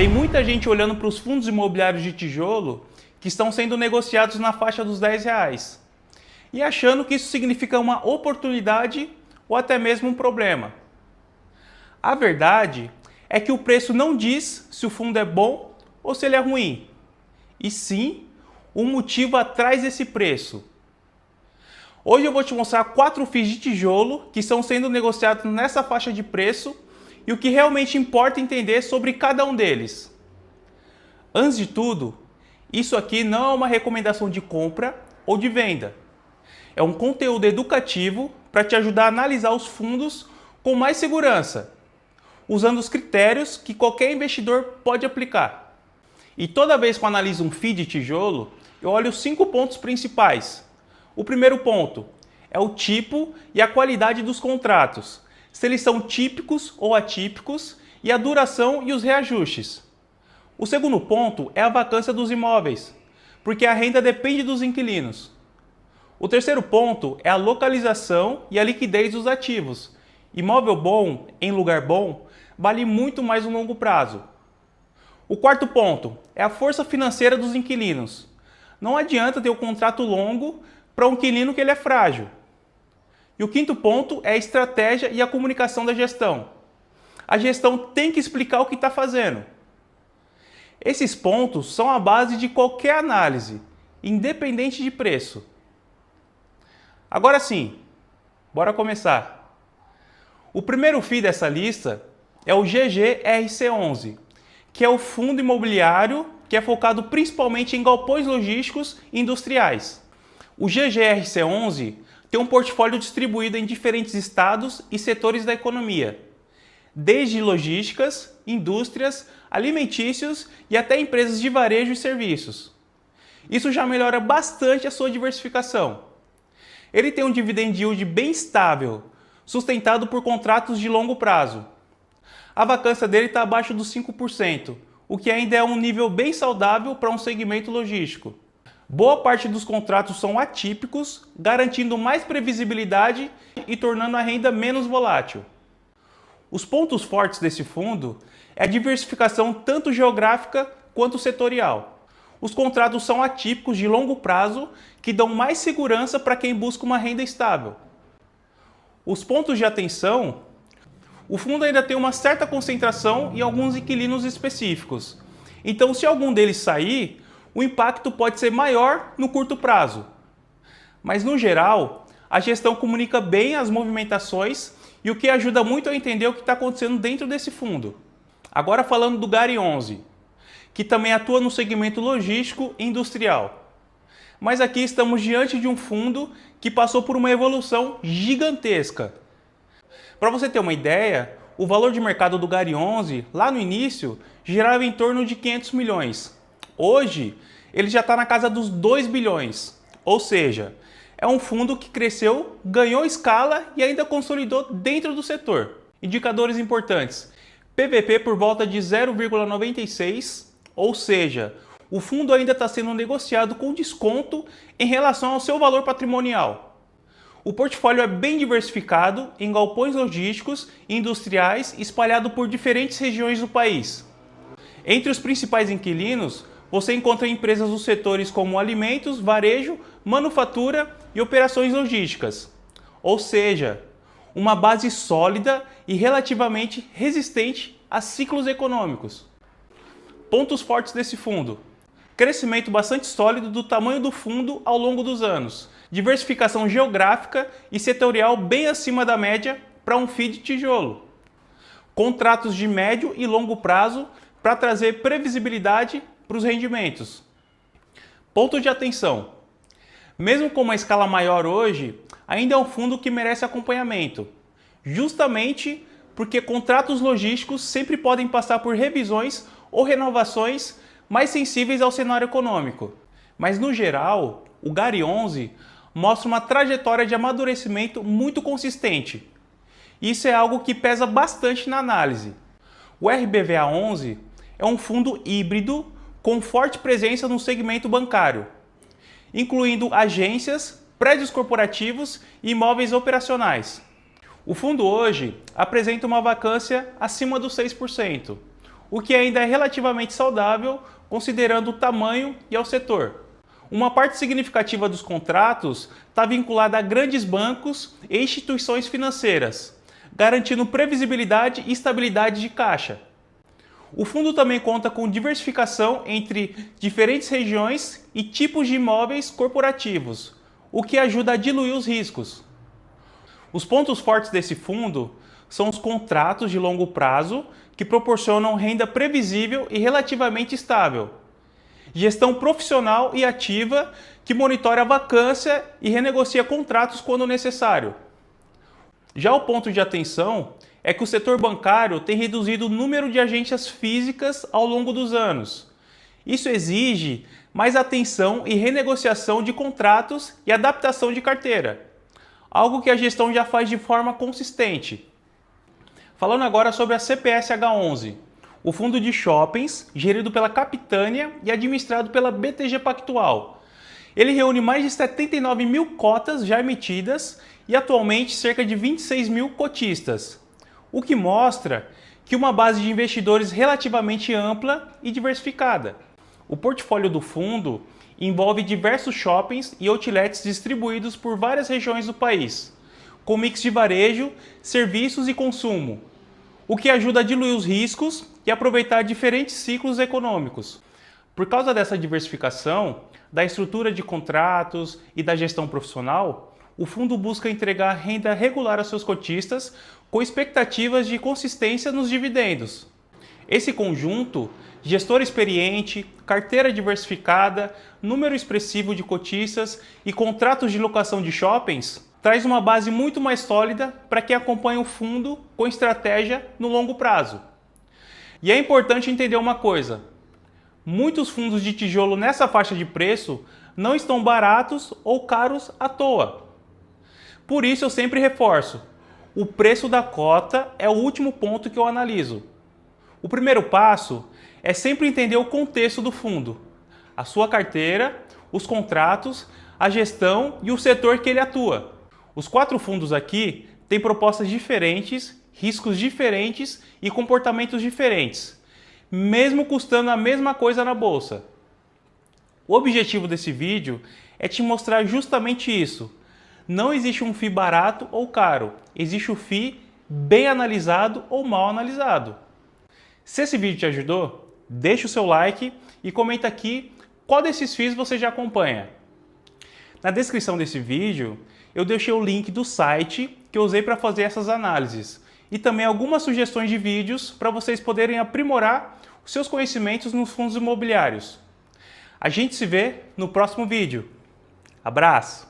Tem muita gente olhando para os fundos imobiliários de tijolo que estão sendo negociados na faixa dos R$ 10 e achando que isso significa uma oportunidade ou até mesmo um problema. A verdade é que o preço não diz se o fundo é bom ou se ele é ruim, e sim o motivo atrás desse preço. Hoje eu vou te mostrar 4 FIIs de tijolo que estão sendo negociados nessa faixa de preço e o que realmente importa entender sobre cada um deles. Antes de tudo, isso aqui não é uma recomendação de compra ou de venda. É um conteúdo educativo para te ajudar a analisar os fundos com mais segurança, usando os critérios que qualquer investidor pode aplicar. E toda vez que eu analiso um FII de tijolo, eu olho os 5 pontos principais. O primeiro ponto é o tipo e a qualidade dos contratos, se eles são típicos ou atípicos, e a duração e os reajustes. O segundo ponto é a vacância dos imóveis, porque a renda depende dos inquilinos. O terceiro ponto é a localização e a liquidez dos ativos. Imóvel bom, em lugar bom, vale muito mais no longo prazo. O quarto ponto é a força financeira dos inquilinos. Não adianta ter um contrato longo para um inquilino que ele é frágil. E o quinto ponto é a estratégia e a comunicação da gestão. A gestão tem que explicar o que está fazendo. Esses pontos são a base de qualquer análise, independente de preço. Agora sim, bora começar. O primeiro FII dessa lista é o GGRC11, que é o fundo imobiliário que é focado principalmente em galpões logísticos e industriais. O GGRC11 tem um portfólio distribuído em diferentes estados e setores da economia, desde logísticas, indústrias, alimentícios e até empresas de varejo e serviços. Isso já melhora bastante a sua diversificação. Ele tem um dividend yield bem estável, sustentado por contratos de longo prazo. A vacância dele está abaixo dos 5%, o que ainda é um nível bem saudável para um segmento logístico. Boa parte dos contratos são atípicos, garantindo mais previsibilidade e tornando a renda menos volátil. Os pontos fortes desse fundo é a diversificação tanto geográfica quanto setorial. Os contratos são atípicos de longo prazo que dão mais segurança para quem busca uma renda estável. Os pontos de atenção: o fundo ainda tem uma certa concentração em alguns inquilinos específicos. Então, se algum deles sair, o impacto pode ser maior no curto prazo. Mas, no geral, a gestão comunica bem as movimentações e o que ajuda muito a entender o que está acontecendo dentro desse fundo. Agora falando do GARI11, que também atua no segmento logístico e industrial. Mas aqui estamos diante de um fundo que passou por uma evolução gigantesca. Para você ter uma ideia, o valor de mercado do GARI11, lá no início, girava em torno de 500 milhões. Hoje, ele já está na casa dos 2 bilhões. Ou seja, é um fundo que cresceu, ganhou escala e ainda consolidou dentro do setor. Indicadores importantes: PVP por volta de 0,96, ou seja, o fundo ainda está sendo negociado com desconto em relação ao seu valor patrimonial. O portfólio é bem diversificado em galpões logísticos e industriais espalhado por diferentes regiões do país. Entre os principais inquilinos, você encontra empresas dos setores como alimentos, varejo, manufatura e operações logísticas. Ou seja, uma base sólida e relativamente resistente a ciclos econômicos. Pontos fortes desse fundo: crescimento bastante sólido do tamanho do fundo ao longo dos anos, diversificação geográfica e setorial bem acima da média para um FII de tijolo, contratos de médio e longo prazo para trazer previsibilidade para os rendimentos. Ponto de atenção: mesmo com uma escala maior hoje, ainda é um fundo que merece acompanhamento, justamente porque contratos logísticos sempre podem passar por revisões ou renovações mais sensíveis ao cenário econômico. Mas no geral, o GARI11 mostra uma trajetória de amadurecimento muito consistente. Isso é algo que pesa bastante na análise. O RBVA11 é um fundo híbrido com forte presença no segmento bancário, incluindo agências, prédios corporativos e imóveis operacionais. O fundo hoje apresenta uma vacância acima dos 6%, o que ainda é relativamente saudável considerando o tamanho e ao setor. Uma parte significativa dos contratos está vinculada a grandes bancos e instituições financeiras, garantindo previsibilidade e estabilidade de caixa. O fundo também conta com diversificação entre diferentes regiões e tipos de imóveis corporativos, o que ajuda a diluir os riscos. Os pontos fortes desse fundo são os contratos de longo prazo, que proporcionam renda previsível e relativamente estável. Gestão profissional e ativa, que monitora a vacância e renegocia contratos quando necessário. Já o ponto de atenção é que o setor bancário tem reduzido o número de agências físicas ao longo dos anos. Isso exige mais atenção e renegociação de contratos e adaptação de carteira, algo que a gestão já faz de forma consistente. Falando agora sobre a CPSH11, o fundo de shoppings gerido pela Capitânia e administrado pela BTG Pactual. Ele reúne mais de 79 mil cotas já emitidas e atualmente cerca de 26 mil cotistas, o que mostra que uma base de investidores relativamente ampla e diversificada. O portfólio do fundo envolve diversos shoppings e outlets distribuídos por várias regiões do país, com mix de varejo, serviços e consumo, o que ajuda a diluir os riscos e aproveitar diferentes ciclos econômicos. Por causa dessa diversificação, da estrutura de contratos e da gestão profissional, o fundo busca entregar renda regular aos seus cotistas com expectativas de consistência nos dividendos. Esse conjunto, gestor experiente, carteira diversificada, número expressivo de cotistas e contratos de locação de shoppings, traz uma base muito mais sólida para quem acompanha o fundo com estratégia no longo prazo. E é importante entender uma coisa: muitos fundos de tijolo nessa faixa de preço não estão baratos ou caros à toa. Por isso eu sempre reforço, o preço da cota é o último ponto que eu analiso. O primeiro passo é sempre entender o contexto do fundo, a sua carteira, os contratos, a gestão e o setor que ele atua. Os 4 fundos aqui têm propostas diferentes, riscos diferentes e comportamentos diferentes, mesmo custando a mesma coisa na bolsa. O objetivo desse vídeo é te mostrar justamente isso. Não existe um FII barato ou caro, existe o FII bem analisado ou mal analisado. Se esse vídeo te ajudou, deixa o seu like e comenta aqui qual desses FIIs você já acompanha. Na descrição desse vídeo, eu deixei o link do site que eu usei para fazer essas análises e também algumas sugestões de vídeos para vocês poderem aprimorar os seus conhecimentos nos fundos imobiliários. A gente se vê no próximo vídeo. Abraço!